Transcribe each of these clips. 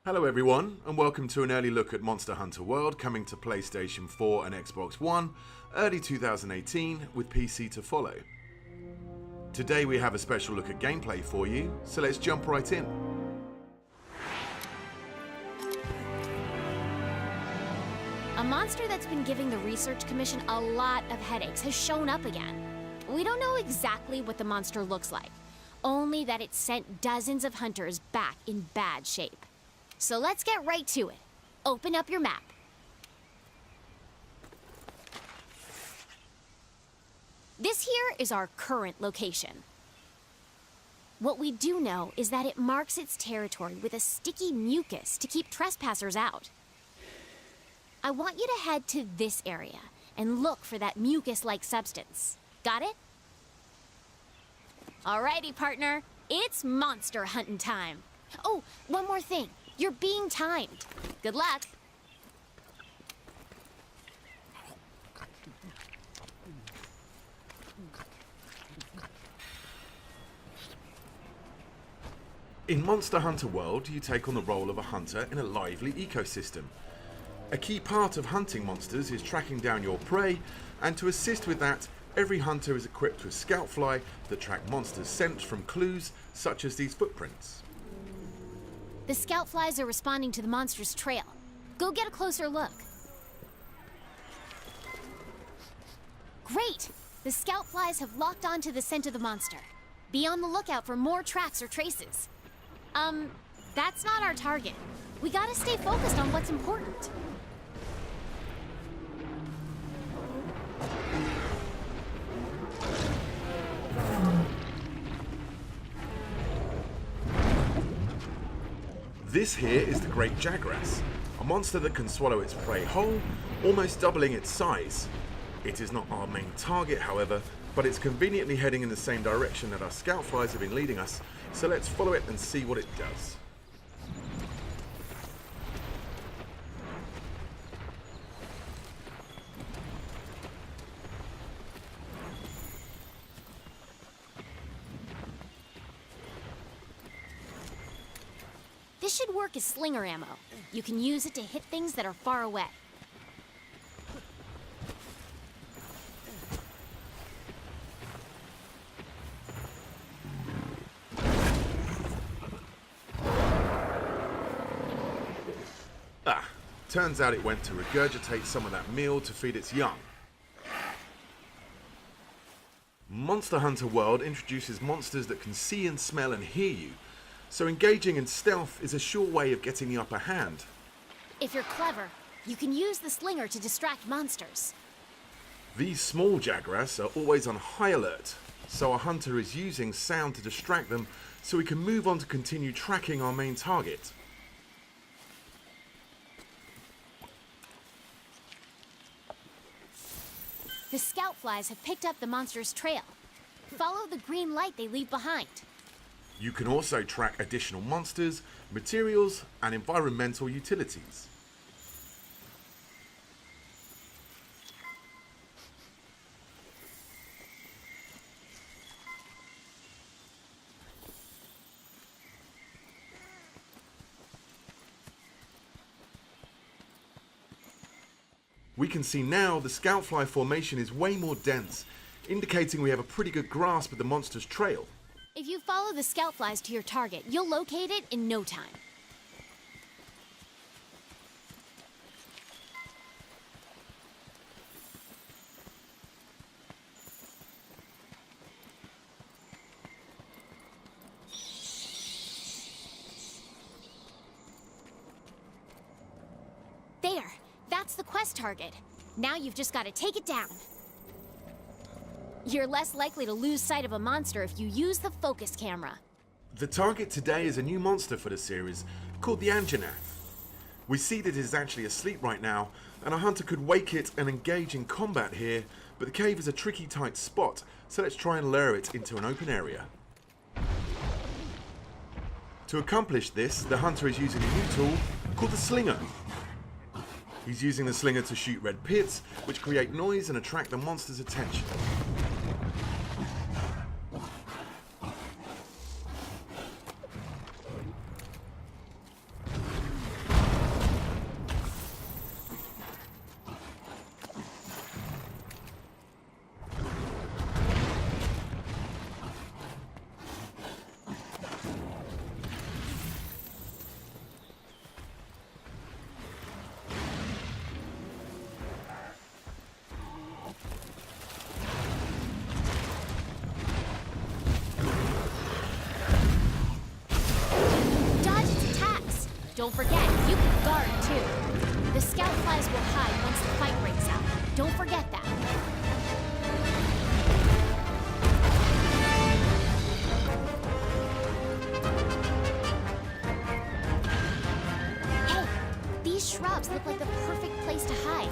Hello everyone, and welcome to an early look at Monster Hunter World coming to PlayStation 4 and Xbox One, early 2018, with PC to follow. Today we have a special look at gameplay for you, so let's jump right in. A monster that's been giving the Research Commission a lot of headaches has shown up again. We don't know exactly what the monster looks like, only that it sent dozens of hunters back in bad shape. So let's get right to it. Open up your map. This here is our current location. What we do know is that it marks its territory with a sticky mucus to keep trespassers out. I want you to head to this area and look for that mucus-like substance. Got it? Alrighty, partner. It's monster hunting time. Oh, one more thing. You're being timed. Good luck. In Monster Hunter World, you take on the role of a hunter in a lively ecosystem. A key part of hunting monsters is tracking down your prey, and to assist with that, every hunter is equipped with Scoutfly that track monsters' scent from clues such as these footprints. The Scoutflies are responding to the monster's trail. Go get a closer look. Great! The Scoutflies have locked onto the scent of the monster. Be on the lookout for more tracks or traces. That's not our target. We gotta stay focused on what's important. This here is the Great Jagras, a monster that can swallow its prey whole, almost doubling its size. It is not our main target, however, but it's conveniently heading in the same direction that our Scoutflies have been leading us, so let's follow it and see what it does. This should work as slinger ammo. You can use it to hit things that are far away. Turns out it went to regurgitate some of that meal to feed its young. Monster Hunter World introduces monsters that can see and smell and hear you, so engaging in stealth is a sure way of getting the upper hand. If you're clever, you can use the slinger to distract monsters. These small Jagras are always on high alert, so our hunter is using sound to distract them so we can move on to continue tracking our main target. The Scoutflies have picked up the monster's trail. Follow the green light they leave behind. You can also track additional monsters, materials, and environmental utilities. We can see now the Scoutfly formation is way more dense, indicating we have a pretty good grasp of the monster's trail. If you follow the Scoutflies to your target, you'll locate it in no time. There! That's the quest target. Now you've just got to take it down. You're less likely to lose sight of a monster if you use the focus camera. The target today is a new monster for the series, called the Anjanath. We see that it is actually asleep right now, and a hunter could wake it and engage in combat here, but the cave is a tricky tight spot, so let's try and lure it into an open area. To accomplish this, the hunter is using a new tool called the Slinger. He's using the Slinger to shoot red pits, which create noise and attract the monster's attention. Don't forget, you can guard too. The scout flies will hide once the fight breaks out. Don't forget that. Hey, these shrubs look like the perfect place to hide.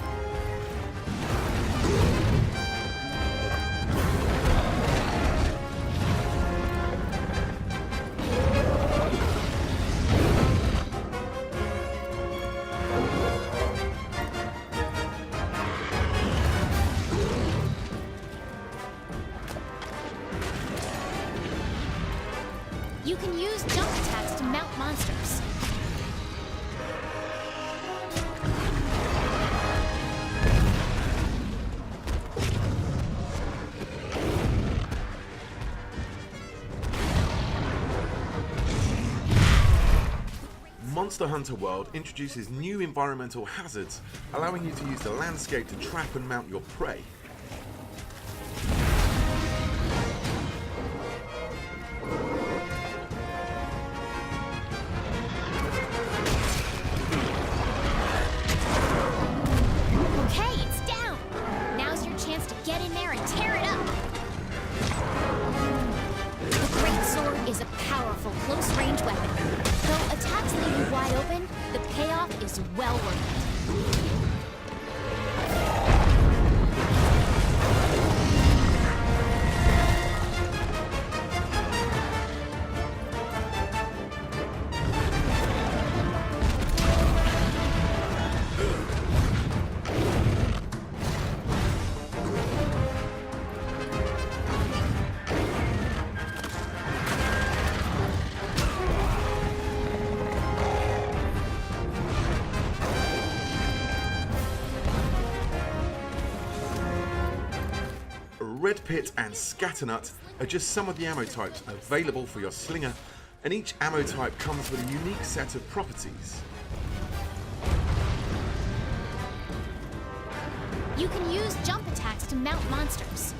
You can use jump attacks to mount monsters. Monster Hunter World introduces new environmental hazards, allowing you to use the landscape to trap and mount your prey. Okay, it's down! Now's your chance to get in there and tear it up! The Great Sword is a powerful close-range weapon. Though attacks leave you wide open, the payoff is well worth it. Red Pit and Scatternut are just some of the ammo types available for your slinger, and each ammo type comes with a unique set of properties. You can use jump attacks to mount monsters.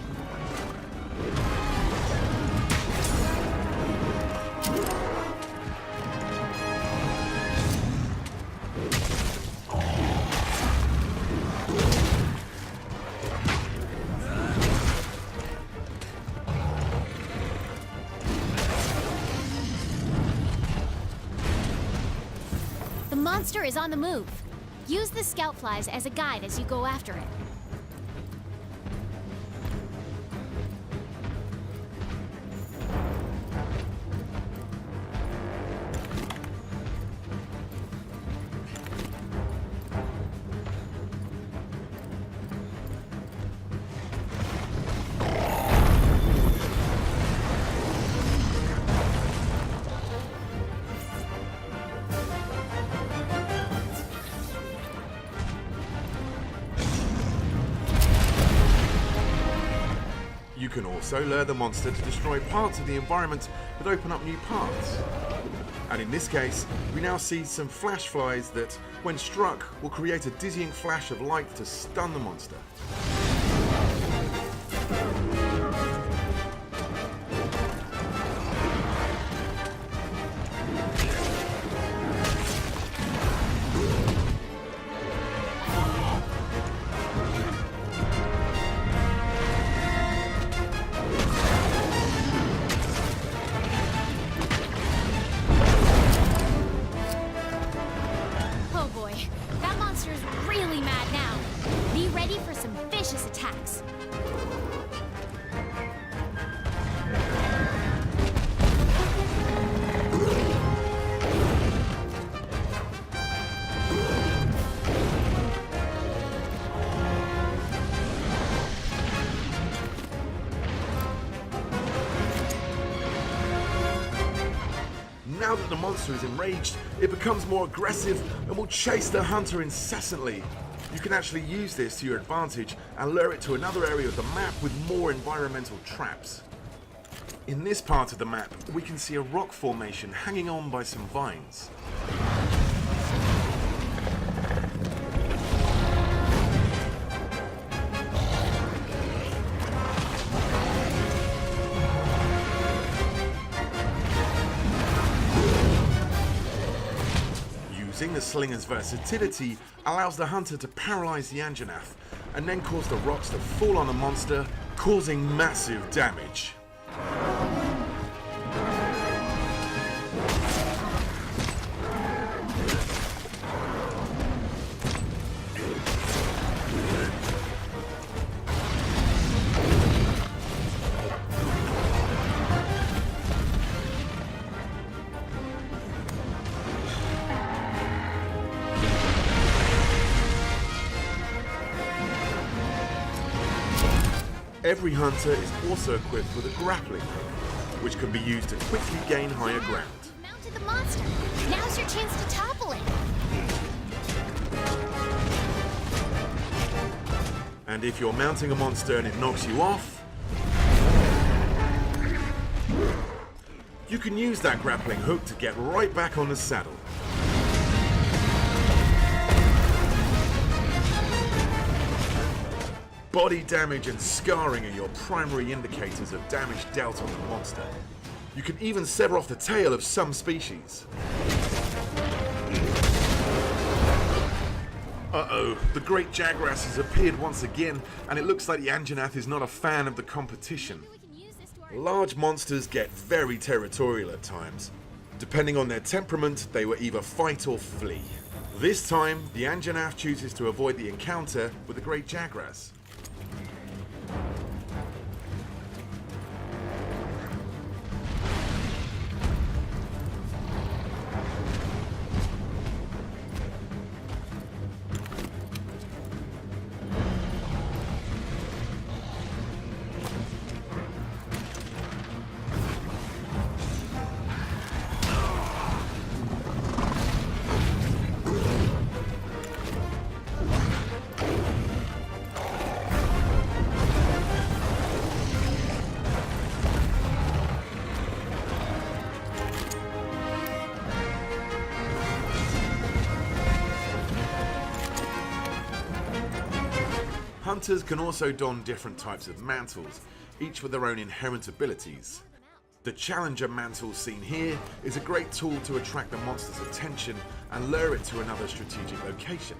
The monster is on the move. Use the scout flies as a guide as you go after it. You can also lure the monster to destroy parts of the environment that open up new paths. And in this case, we now see some flash flies that, when struck, will create a dizzying flash of light to stun the monster. Oh boy, that monster is really mad now. Be ready for some vicious attacks. Now that the monster is enraged, it becomes more aggressive and will chase the hunter incessantly. You can actually use this to your advantage and lure it to another area of the map with more environmental traps. In this part of the map, we can see a rock formation hanging on by some vines. Using the slinger's versatility allows the hunter to paralyze the Anjanath and then cause the rocks to fall on the monster, causing massive damage. Every hunter is also equipped with a grappling hook, which can be used to quickly gain higher ground. You've mounted the monster. Now's your chance to topple it. And if you're mounting a monster and it knocks you off, you can use that grappling hook to get right back on the saddle. Body damage and scarring are your primary indicators of damage dealt on the monster. You can even sever off the tail of some species. Uh-oh, the Great Jagras has appeared once again, and it looks like the Anjanath is not a fan of the competition. Large monsters get very territorial at times. Depending on their temperament, they will either fight or flee. This time, the Anjanath chooses to avoid the encounter with the Great Jagras. Hunters can also don different types of mantles, each with their own inherent abilities. The Challenger mantle seen here is a great tool to attract the monster's attention and lure it to another strategic location.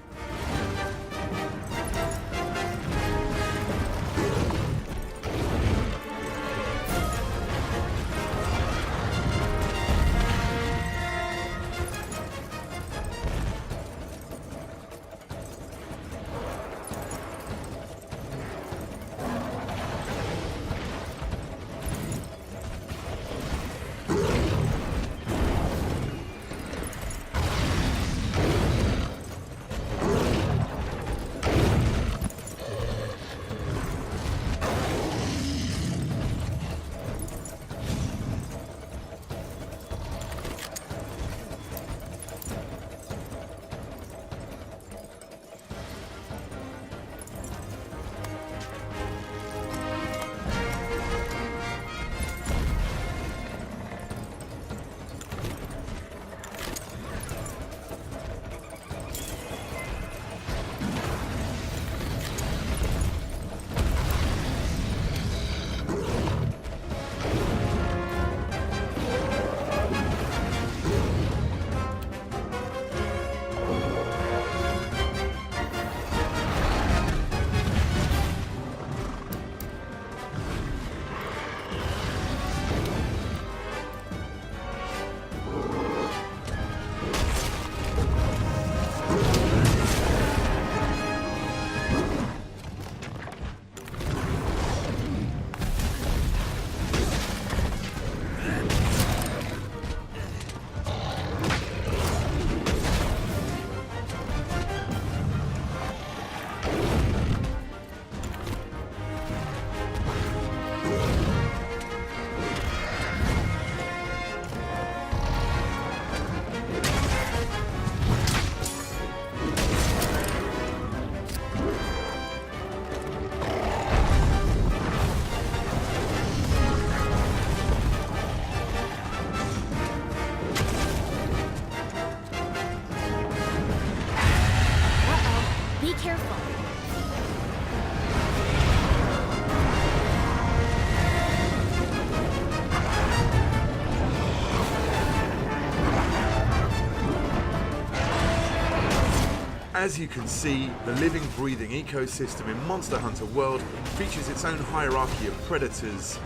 As you can see, the living, breathing ecosystem in Monster Hunter World features its own hierarchy of predators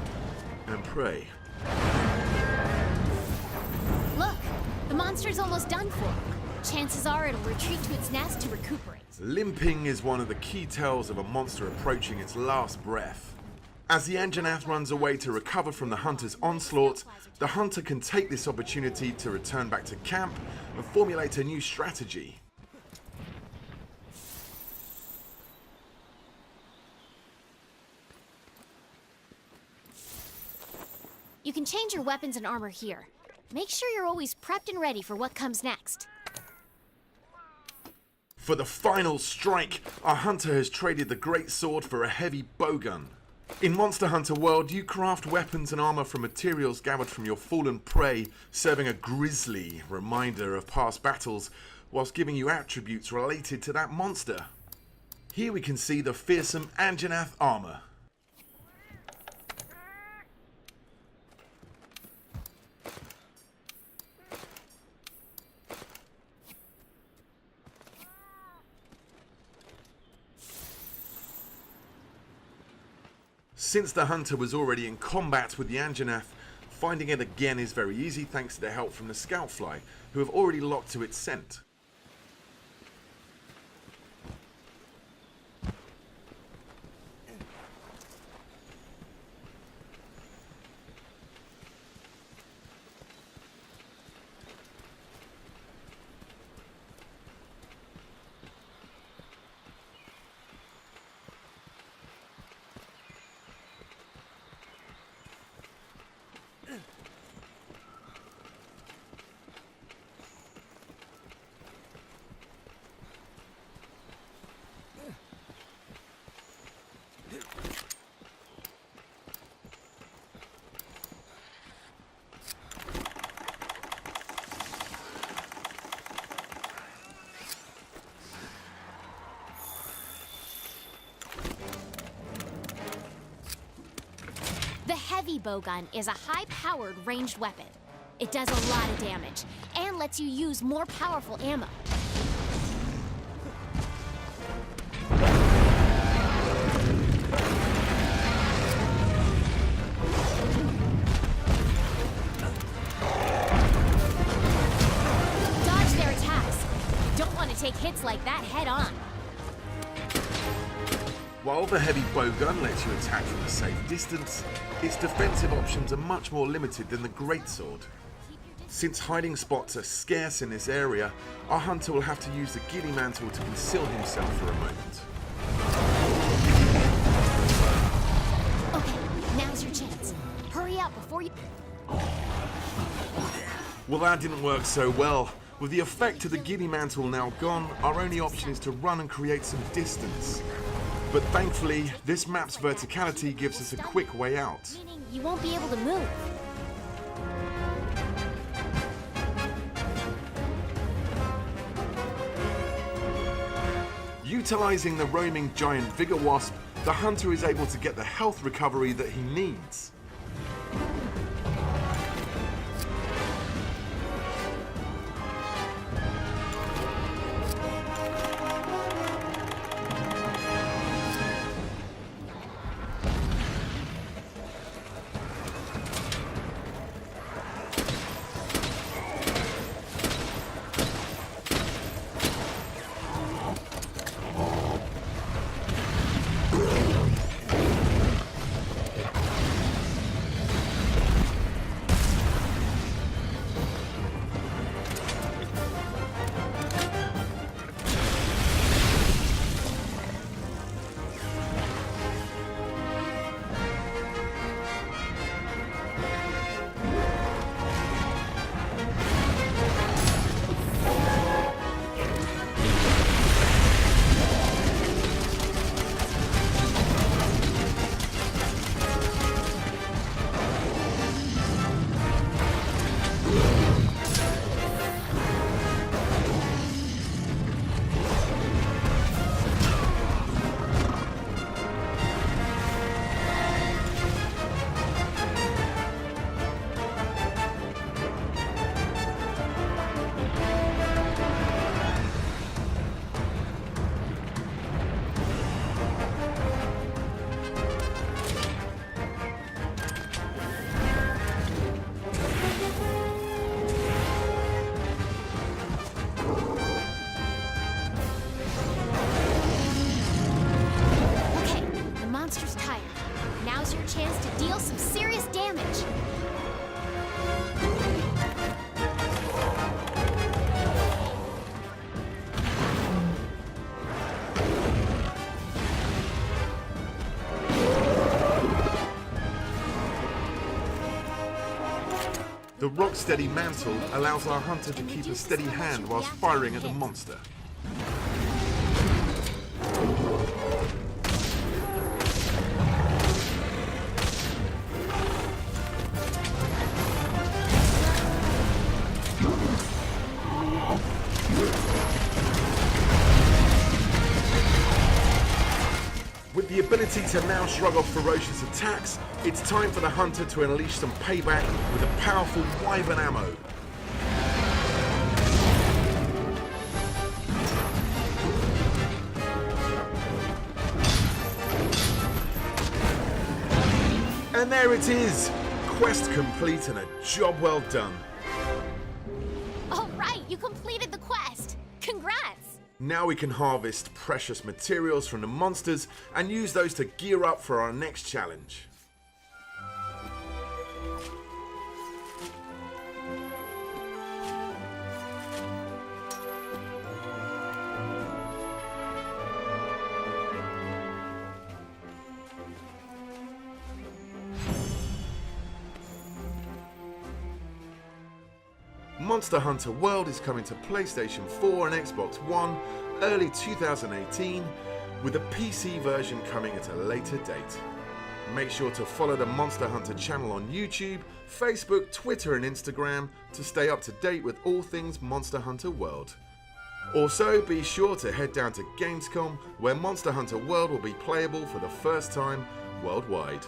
and prey. Look, the monster's almost done for. Chances are it'll retreat to its nest to recuperate. Limping is one of the key tells of a monster approaching its last breath. As the Anjanath runs away to recover from the hunter's onslaught, the hunter can take this opportunity to return back to camp and formulate a new strategy. You can change your weapons and armor here. Make sure you're always prepped and ready for what comes next. For the final strike, our hunter has traded the great sword for a heavy bowgun. In Monster Hunter World, you craft weapons and armor from materials gathered from your fallen prey, serving a grisly reminder of past battles, whilst giving you attributes related to that monster. Here we can see the fearsome Anjanath armor. Since the hunter was already in combat with the Anjanath, finding it again is very easy thanks to the help from the Scoutfly, who have already locked to its scent. The heavy bowgun is a high-powered ranged weapon. It does a lot of damage and lets you use more powerful ammo. Dodge their attacks. Don't want to take hits like that head on. While the heavy bowgun lets you attack from a safe distance, its defensive options are much more limited than the greatsword. Since hiding spots are scarce in this area, our hunter will have to use the ghillie mantle to conceal himself for a moment. Okay, now's your chance. Hurry up before you... Well, that didn't work so well. With the effect of the ghillie mantle now gone, our only option is to run and create some distance. But thankfully, this map's verticality gives us a quick way out. Meaning you won't be able to move. Utilizing the roaming giant Vigor Wasp, the hunter is able to get the health recovery that he needs. The rock-steady mantle allows our hunter to keep a steady hand whilst firing at the monster. With the ability to now shrug off ferocious attacks, it's time for the hunter to unleash some payback with a powerful wyvern ammo. And there it is! Quest complete and a job well done. All right, you completed the quest. Congrats! Now we can harvest precious materials from the monsters and use those to gear up for our next challenge. Monster Hunter World is coming to PlayStation 4 and Xbox One early 2018, with a PC version coming at a later date. Make sure to follow the Monster Hunter channel on YouTube, Facebook, Twitter and Instagram to stay up to date with all things Monster Hunter World. Also, be sure to head down to Gamescom, where Monster Hunter World will be playable for the first time worldwide.